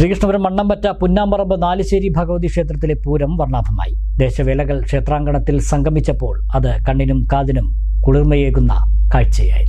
ശ്രീകൃഷ്ണപുരം മണ്ണമ്പറ്റ പുന്നാമ്പറമ്പ് നാലുശ്ശേരി ഭഗവതി ക്ഷേത്രത്തിലെ പൂരം വർണ്ണാഭമായി. ദേശവേലകൾ ക്ഷേത്രാങ്കണത്തിൽ സംഗമിച്ചപ്പോൾ അത് കണ്ണിനും കാതിനും കുളിർമയേകുന്ന കാഴ്ചയായി.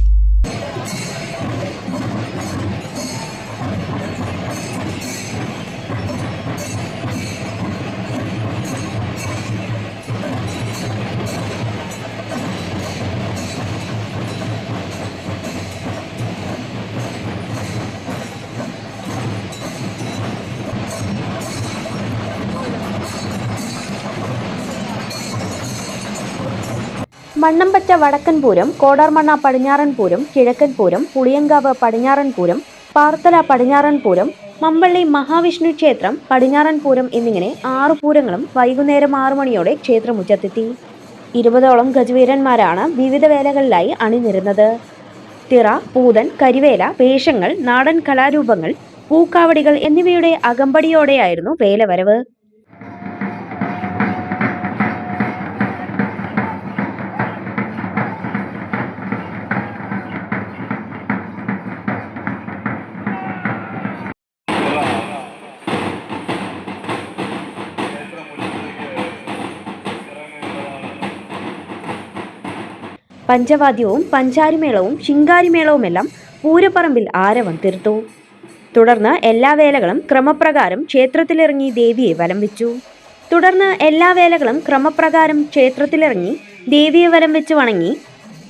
മണ്ണമ്പറ്റ വടക്കൻ പൂരം, കോടാർമണ്ണ പടിഞ്ഞാറൻ പൂരം, കിഴക്കൻ പൂരം, പുളിയങ്കാവ് പടിഞ്ഞാറൻ പൂരം, പാർത്തല പടിഞ്ഞാറൻ പൂരം, മമ്പള്ളി മഹാവിഷ്ണു ക്ഷേത്രം പടിഞ്ഞാറൻ പൂരം എന്നിങ്ങനെ 6 പൂരങ്ങളും വൈകുന്നേരം 6 മണിയോടെ ക്ഷേത്രമുറ്റത്തെത്തി. 20ഓളം ഗജവീരന്മാരാണ് വിവിധ വേലകളിലായി അണിനിരുന്നത്. തിറ, പൂതൻ, കരിവേല, വേഷങ്ങൾ, നാടൻ കലാരൂപങ്ങൾ, പൂക്കാവടികൾ എന്നിവയുടെ അകമ്പടിയോടെയായിരുന്നു വേലവരവ്. പഞ്ചവാദ്യവും പഞ്ചാരിമേളവും ശിങ്കാരിമേളവുമെല്ലാം പൂരപ്പറമ്പിൽ ആരവം തീർത്തു. തുടർന്ന് എല്ലാ വേലകളും ക്രമപ്രകാരം ക്ഷേത്രത്തിലിറങ്ങി ദേവിയെ വലം വെച്ച് വണങ്ങി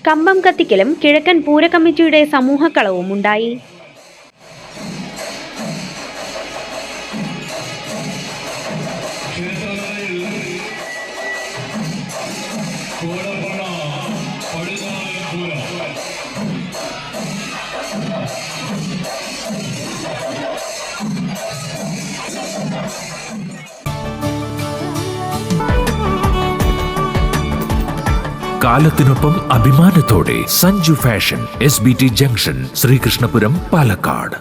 കമ്പം കത്തിക്കലും കിഴക്കൻ പൂര കമ്മിറ്റിയുടെ സമൂഹക്കളവും ഉണ്ടായി. കാലത്തിനൊപ്പം അഭിമാനത്തോടെ Sanju fashion, SBT junction, Sreekrishnapuram, Palakkad.